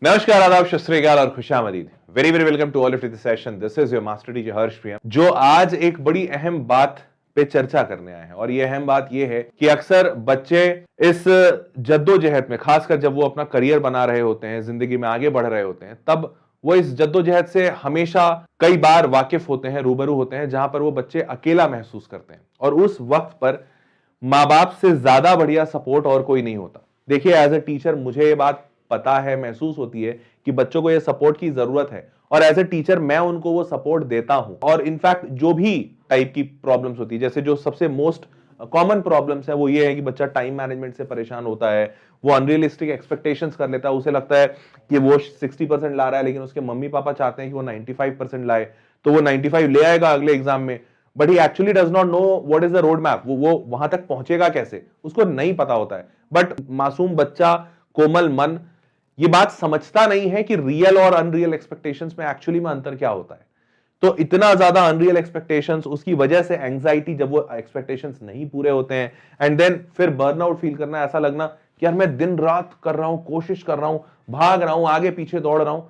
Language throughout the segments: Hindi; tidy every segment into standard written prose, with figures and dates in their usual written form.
नमस्कार, आदाब, सत श्री अकाल और खुशामदीद। Very very welcome to all of this session. This is your master teacher Harsh Priyam, जो आज एक बड़ी अहम बात पे चर्चा करने आए हैं। और ये अहम बात ये है कि अक्सर बच्चे इस जद्दोजहद में, खासकर जब वो अपना करियर बना रहे होते हैं, जिंदगी में आगे बढ़ रहे होते हैं, तब वो इस जद्दोजहद से हमेशा कई बार वाकिफ होते हैं, रूबरू होते हैं, जहां पर वो बच्चे अकेला महसूस करते हैं। और उस वक्त पर माँ बाप से ज्यादा बढ़िया सपोर्ट और कोई नहीं होता। देखिए, एज ए टीचर मुझे ये बात पता है, महसूस होती है कि बच्चों को ये सपोर्ट की जरूरत है, और एज ए टीचर मैं उनको वो सपोर्ट देता हूं। और इनफैक्ट जो भी टाइप की प्रॉब्लम्स होती है, जैसे जो सबसे मोस्ट कॉमन प्रॉब्लम्स है वो ये है कि बच्चा टाइम मैनेजमेंट से परेशान होता है, वो अनरियलिस्टिक एक्सपेक्टेशंस कर लेता है, उसे लगता है कि वो 60% ला रहा है, लेकिन उसके मम्मी पापा चाहते हैं कि वो 95% लाए, तो वो 95 ले आएगा अगले एग्जाम में, but he actually does not know what is the road map. वो वहां तक पहुंचेगा कैसे, उसको नहीं पता होता है। बट मासूम बच्चा, कोमल मन, ये बात समझता नहीं है कि रियल और अनरियल एक्सपेक्टेशंस में एक्चुअली में अंतर क्या होता है। तो इतना ज्यादा अनरियल एक्सपेक्टेशंस, उसकी वजह से एंजाइटी जब वो एक्सपेक्टेशंस नहीं पूरे होते हैं, एंड देन फिर बर्नआउट फील करना, ऐसा लगना कि यार मैं दिन रात कर रहा हूं, कोशिश कर रहा हूं, भाग रहा हूं, आगे पीछे दौड़ रहा हूं,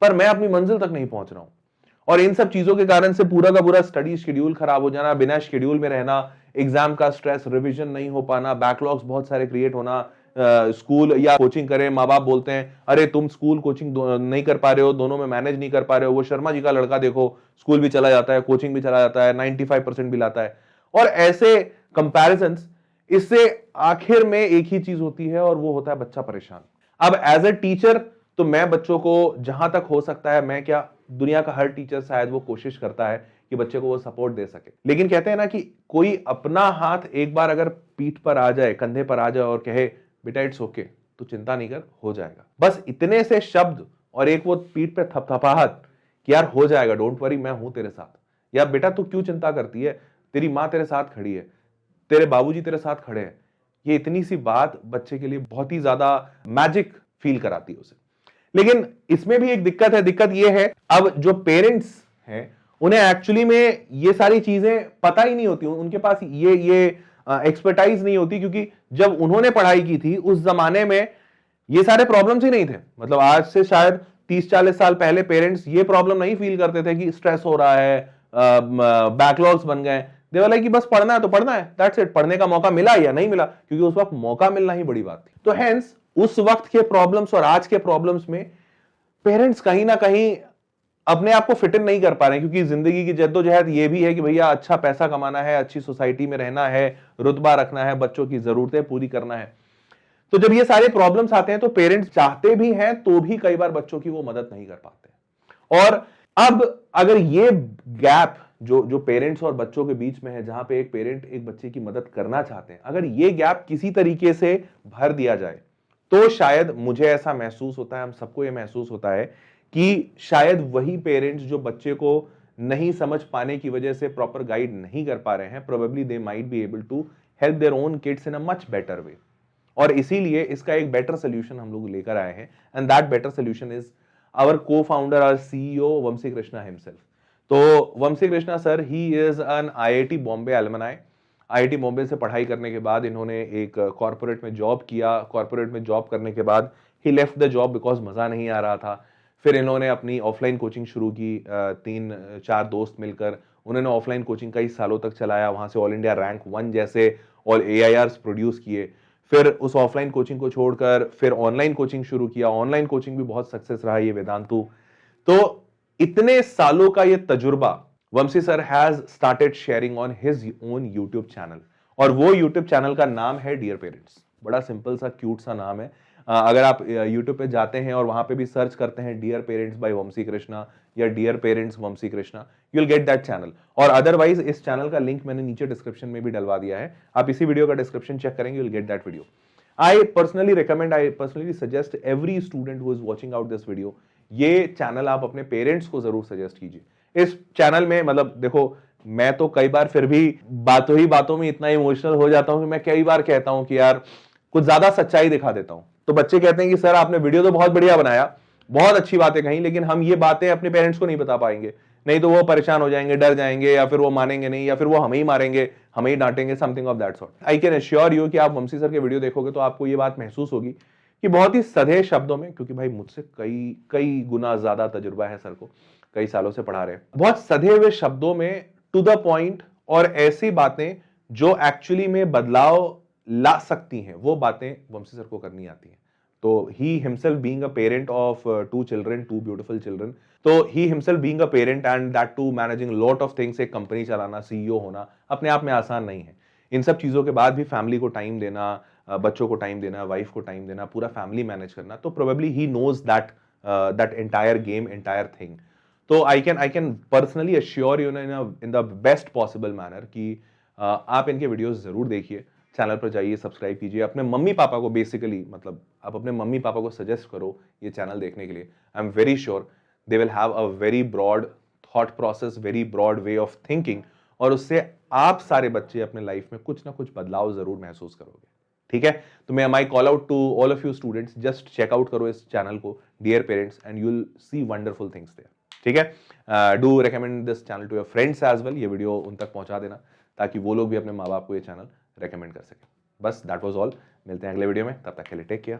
पर मैं अपनी मंजिल तक नहीं पहुंच रहा हूं। और इन सब चीजों के कारण से पूरा का पूरा स्टडी शेड्यूल खराब हो जाना, बिना शेड्यूल में रहना, एग्जाम का स्ट्रेस, रिवीजन नहीं हो पाना, बैकलॉग्स बहुत सारे क्रिएट होना। स्कूल या कोचिंग करें, माँ बाप बोलते हैं अरे तुम स्कूल कोचिंग नहीं कर पा रहे हो, दोनों में मैनेज नहीं कर पा रहे हो। वो शर्मा जी का लड़का देखो, स्कूल भी चला जाता है, कोचिंग भी चला जाता है, 95% भी लाता है। और ऐसे कंपैरिजंस, इससे आखिर में एक ही चीज होती है, और वो होता है बच्चा परेशान। अब एज ए टीचर तो मैं बच्चों को जहां तक हो सकता है, मैं क्या, दुनिया का हर टीचर शायद वो कोशिश करता है कि बच्चे को वो सपोर्ट दे सके। लेकिन कहते हैं ना कि कोई अपना हाथ एक बार अगर पीठ पर आ जाए, कंधे पर आ जाए और कहे बेटा इट्स ओके, तो चिंता नहीं कर, हो जाएगा। बस इतने से शब्द और एक वो पीठ पे थपथपाहट कि यार हो जाएगा, डोंट वरी, मैं हूं तेरे साथ, या बेटा तू क्यों चिंता करती है, तेरी मां तेरे साथ खड़ी है, तेरे बाबूजी तेरे साथ खड़े हैं। ये इतनी सी बात बच्चे के लिए बहुत ही ज्यादा मैजिक फील कराती है उसे। लेकिन इसमें भी एक दिक्कत है। दिक्कत ये है, अब जो पेरेंट्स हैं उन्हें एक्चुअली में ये सारी चीजें पता ही नहीं होती, उनके पास ये एक्सपर्टाइज नहीं होती, क्योंकि जब उन्होंने पढ़ाई की थी उस जमाने में ये सारे प्रॉब्लम्स ही नहीं थे। मतलब आज से शायद 30-40 साल पहले पेरेंट्स ये प्रॉब्लम नहीं फील करते थे कि स्ट्रेस हो रहा है, बैकलॉग्स बन गए। दे वर लाइक कि बस पढ़ना है तो पढ़ना है, दैट्स इट। पढ़ने का मौका मिला या नहीं मिला, क्योंकि उस वक्त मौका मिलना ही बड़ी बात थी। तो हेंस उस वक्त के प्रॉब्लम्स और आज के प्रॉब्लम्स में पेरेंट्स कहीं ना कहीं अपने आप को फिट इन नहीं कर पा रहे हैं, क्योंकि जिंदगी की जद्दोजहद ये भी है कि भैया अच्छा पैसा कमाना है, अच्छी सोसाइटी में रहना है, रुतबा रखना है, बच्चों की जरूरतें पूरी करना है। तो जब ये सारे प्रॉब्लम्स आते हैं तो पेरेंट्स चाहते भी हैं तो भी कई बार बच्चों की वो मदद नहीं कर पाते। और अब अगर ये गैप जो जो पेरेंट्स और बच्चों के बीच में है, जहां पे एक पेरेंट एक बच्चे की मदद करना चाहते हैं, अगर ये गैप किसी तरीके से भर दिया जाए, तो शायद, मुझे ऐसा महसूस होता है, हम सबको ये महसूस होता है कि शायद वही पेरेंट्स जो बच्चे को नहीं समझ पाने की वजह से प्रॉपर गाइड नहीं कर पा रहे हैं, probably they might be able to help their own kids in a much better way. और इसीलिए इसका एक बेटर सोल्यूशन हम लोग लेकर आए हैं, and that better solution is our co-founder, our CEO Vamshi Krishna himself. तो Vamshi Krishna sir, he is an IIT Bombay alumni. IIT Bombay से पढ़ाई करने के बाद इन्होंने एक कॉर्पोरेट में जॉब किया। कॉर्पोरेट में जॉब करने के बाद ही लेफ्ट द जॉब बिकॉज मजा नहीं आ रहा था। फिर इन्होंने अपनी ऑफलाइन कोचिंग शुरू की, 3-4 दोस्त मिलकर उन्होंने ऑफलाइन कोचिंग कई सालों तक चलाया। वहां से ऑल इंडिया रैंक 1 जैसे ऑल AIRs प्रोड्यूस किए। फिर उस ऑफलाइन कोचिंग को छोड़कर फिर ऑनलाइन कोचिंग शुरू किया। ऑनलाइन कोचिंग भी बहुत सक्सेस रहा ये वेदांतु। तो इतने सालों का ये तजुर्बा Vamshi sir has started sharing on his own YouTube channel, और वो यूट्यूब चैनल का नाम है डियर पेरेंट्स। बड़ा सिंपल सा क्यूट सा नाम है। अगर आप यूट्यूब पे जाते हैं और वहां पे भी सर्च करते हैं dear parents by Vanshi Krishna या dear parents Vanshi Krishna, you will get that channel. और अदरवाइज इस चैनल का लिंक मैंने नीचे डिस्क्रिप्शन में भी डलवा दिया है, आप इसी वीडियो का डिस्क्रिप्शन चेक करेंगे, you will get that video. I personally suggest every student who is watching out this video, ये चैनल आप अपने पेरेंट्स को जरूर सजेस्ट कीजिए। इस चैनल में, मतलब देखो, मैं तो कई बार फिर भी बातों ही बातों में इतना इमोशनल हो जाता हूं कि मैं कई बार कहता हूं कि यार कुछ ज्यादा सच्चाई दिखा देता हूं। तो बच्चे कहते हैं कि सर आपने वीडियो तो बहुत बढ़िया बनाया, बहुत अच्छी बातें कही, लेकिन हम ये बातें अपने पेरेंट्स को नहीं बता पाएंगे, नहीं तो वो परेशान हो जाएंगे, डर जाएंगे, या फिर वो मानेंगे नहीं, या फिर वो हमें ही मारेंगे, हमें ही डांटेंगे, something of that sort. I can assure you कि आप वंशी सर के वीडियो देखोगे तो आपको ये बात महसूस होगी कि बहुत ही सधे शब्दों में, क्योंकि भाई मुझसे कई कई गुना ज्यादा तजुर्बा है सर को, कई सालों से पढ़ा रहे हैं, बहुत सधे हुए शब्दों में टू द पॉइंट और ऐसी बातें जो एक्चुअली में बदलाव ला सकती हैं, वो बातें वंशी सर को करनी आती हैं। तो he himself being a parent of 2 children, 2 beautiful children, तो he himself being a parent and that too managing lot of things, एक कंपनी चलाना, सीईओ होना अपने आप में आसान नहीं है। इन सब चीजों के बाद भी फैमिली को टाइम देना, बच्चों को टाइम देना, वाइफ को टाइम देना, पूरा फैमिली मैनेज करना, तो probably he knows that that entire game, entire thing. तो I can personally assure you in the best possible manner कि आप इनके वीडियोस जरूर देखिए, चैनल पर जाइए, सब्सक्राइब कीजिए, अपने मम्मी पापा को बेसिकली, मतलब आप अपने मम्मी पापा को सजेस्ट करो ये चैनल देखने के लिए। I am very sure they will have a very broad thought process, very broad way of thinking, और उससे आप सारे बच्चे अपने लाइफ में कुछ ना कुछ बदलाव जरूर महसूस करोगे। ठीक है, तो मैं my call out to all of you students, just check out करो इस चैनल को, dear parents, and you will see wonderful things there. ठीक है, do recommend this channel to your friends as well, ये वीडियो उन तक पहुंचा देना ताकि वो लोग भी अपने माँ बाप को ये चैनल रेकमेंड कर सके। बस दैट वाज ऑल, मिलते हैं अगले वीडियो में, तब तक के लिए टेक केयर।